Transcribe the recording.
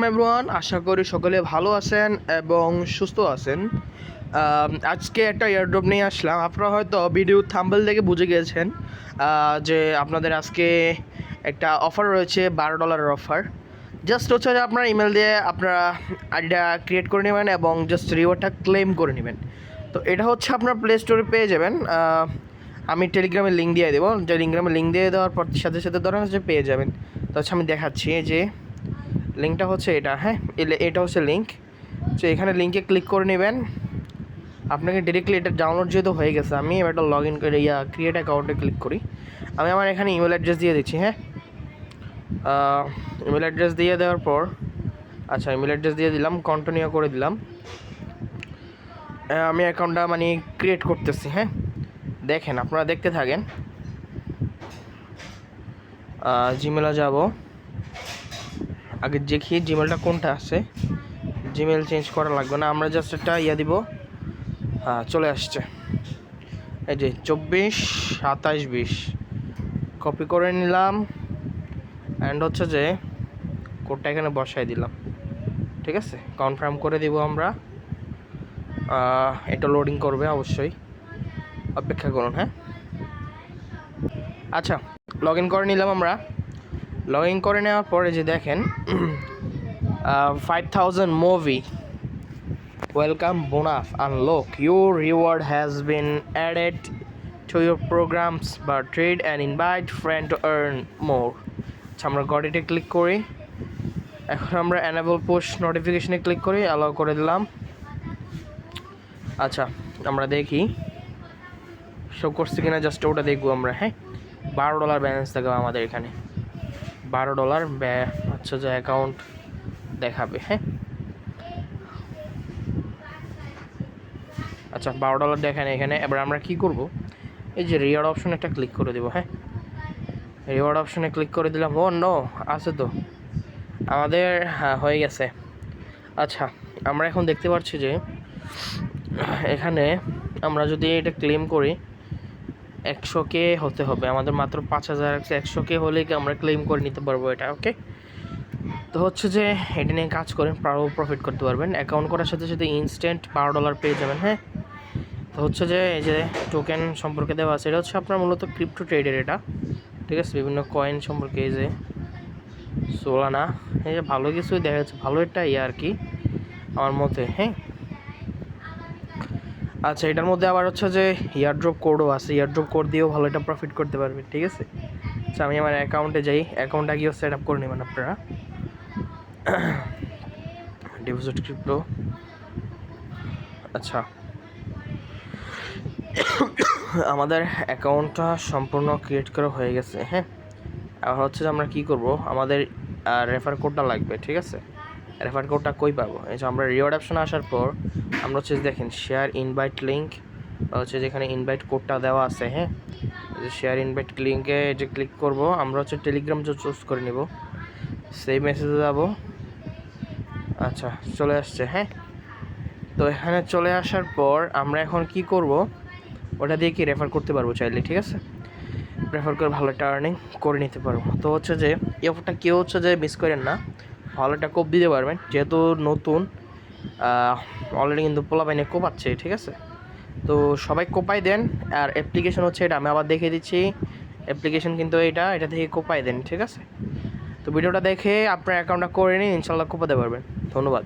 Everyone, আশা করি সকলে ভালো আছেন এবং সুস্থ আছেন। আজকে একটা এয়ারড্রপ নিয়ে আসলাম। আপনারা হয়তো ভিডিও থাম্বনেল দেখে বুঝে গিয়েছেন যে আপনাদের আজকে একটা অফার রয়েছে, $12 অফার। জাস্ট হচ্ছে যে আপনার ইমেল দিয়ে আপনারা আইডিটা ক্রিয়েট করে নেবেন এবং জাস্ট রিওয়ার্ডটা ক্লেম করে নেবেন। তো এটা হচ্ছে আপনার প্লে স্টোরে পেয়ে যাবেন। আমি টেলিগ্রামে লিঙ্ক দিয়ে দেবো, যে টেলিগ্রামে লিঙ্ক দিয়ে দেওয়ার পর সাথে সাথে ধরেন হচ্ছে পেয়ে যাবেন। তো হচ্ছে আমি দেখাচ্ছি যে লিঙ্কটা হচ্ছে এটা। হ্যাঁ, এটা হচ্ছে লিঙ্ক। তো এখানে লিঙ্কে ক্লিক করে নেবেন। আপনাকে ডিরেক্টলি এটা ডাউনলোড যেহেতু হয়ে গেছে, আমি এটা লগ ইন করে ক্রিয়েট অ্যাকাউন্টে ক্লিক করি। আমি আমার এখানে ইমেল অ্যাড্রেস দিয়ে দিচ্ছি। হ্যাঁ, ইমেল অ্যাড্রেস দিয়ে দেওয়ার পর ইমেল অ্যাড্রেস দিয়ে দিলাম, কন্টিনিউ করে দিলাম। আমি অ্যাকাউন্টটা ক্রিয়েট করতেছি। হ্যাঁ, দেখেন, আপনারা দেখতে থাকেন। জিমেলে যাব, আগে দেখি জিমেলটা কোনটা আছে। জিমেল চেঞ্জ করা লাগবে না, আমরা জাস্ট একটা দিব। চলে আসছে, এই যে 242720 কপি করে নিলাম অ্যান্ড হচ্ছে যে কোডটা এখানে বসাই দিলাম। ঠিক আছে, কনফার্ম করে দিব আমরা। এটা লোডিং করবে, অবশ্যই অপেক্ষা করুন। হ্যাঁ, আচ্ছা, লগ ইন করে নিলাম আমরা। লগ ইন করে নেওয়ার পরে যে দেখেন 5000 movie welcome bonus unlock, your reward has been added to your programs but trade and invite friend to earn more. আচ্ছা, আমরা গডিতে ক্লিক করি। এখন আমরা এনেবল পুশ নোটিফিকেশনে ক্লিক করি, অ্যালাউ করে দিলাম। আচ্ছা, আমরা দেখি শো করছে কিনা, জাস্ট ওটা দেখবো আমরা। হ্যাঁ, $12 ব্যালেন্স দেখাবে আমাদের এখানে, $12 আচ্ছা যে অ্যাকাউন্ট দেখাবে। হ্যাঁ, আচ্ছা, $12 দেখেন এখানে। এবার আমরা কি করব, এই যে রিওয়ার্ড অপশন একটা ক্লিক করে দেবো। হ্যাঁ, রিওয়ার্ড অপশনে ক্লিক করে দিলাম। ও নো, আছে তো আমাদের। হ্যাঁ, হয়ে গেছে। আচ্ছা, আমরা এখন দেখতে পাচ্ছি যে এখানে আমরা যদি এটা ক্লেম করি 100K হতে হবে আমাদের, মাত্র 5000। 100K হলেই আমরা ক্লেম করে নিতে পারবো এটা। ওকে, তো হচ্ছে যে এটা নিয়ে কাজ করেন, প্রফিট করতে পারবেন। অ্যাকাউন্ট করার সাথে সাথে ইনস্ট্যান্ট $12 পেয়ে যাবেন। হ্যাঁ, তো হচ্ছে যে এই যে টোকেন সম্পর্কে দেওয়া আছে, এটা হচ্ছে আপনার মূলত ক্রিপ্টো ট্রেডের এটা। ঠিক আছে, বিভিন্ন কয়েন সম্পর্কে, এই যে সোলানা, এই যে ভালো কিছুই দেখা যাচ্ছে, ভালো একটা আর কি আমার মতে। হ্যাঁ, আচ্ছা, এটার মধ্যে আবার হচ্ছে যে ইয়ারড্রপ কোডও আছে, ইয়ারড্রপ কোড দিয়েও ভালো একটা প্রফিট করতে পারবেন। ঠিক আছে, আচ্ছা, আমি আমার অ্যাকাউন্টে যাই, অ্যাকাউন্টটা গিয়েও সেট আপ করে নেবেন আপনারা। Deposit crypto. আচ্ছা, আমাদের অ্যাকাউন্টটা সম্পূর্ণ ক্রিয়েট করা হয়ে গেছে। হ্যাঁ, আর হচ্ছে যে আমরা কী করব, আমাদের রেফার কোডটা লাগবে। ঠিক আছে, রেফার কোডটা কই পাবো? এই যে আমরা রিওয়ার্ড অপশনে আসার পর আমরা হচ্ছে দেখেন শেয়ার ইনভাইট লিঙ্ক, হচ্ছে যেখানে ইনভাইট কোডটা দেওয়া আছে। হ্যাঁ, শেয়ার ইনভাইট লিঙ্কে যে ক্লিক করব, আমরা হচ্ছে টেলিগ্রাম চুজ করে নিব, সেই মেসেজে যাব। আচ্ছা, চলে আসছে। হ্যাঁ, তো এখানে চলে আসার পর আমরা এখন কি করব, ওটা দিয়ে কি রেফার করতে পারবো চাইলে। ঠিক আছে, রেফার করে ভালো একটা আর্নিং করে নিতে পারবো। তো হচ্ছে যে এই অফারটা কেউ হচ্ছে যে মিস করেন না, ভালো একটা কোপ দিতে পারবেন, যেহেতু নতুন অলরেডি কিন্তু পোলাপাইনে কোপাচ্ছে। ঠিক আছে, তো সবাই কোপাই দেন। আর অ্যাপ্লিকেশন হচ্ছে এটা, আমি আবার দেখিয়ে দিচ্ছি। অ্যাপ্লিকেশন কিন্তু এটা থেকে কোপাই দেন। ঠিক আছে, তো ভিডিওটা দেখে আপনার অ্যাকাউন্টটা করে নিন, ইনশাল্লাহ কোপাতে পারবেন। ধন্যবাদ।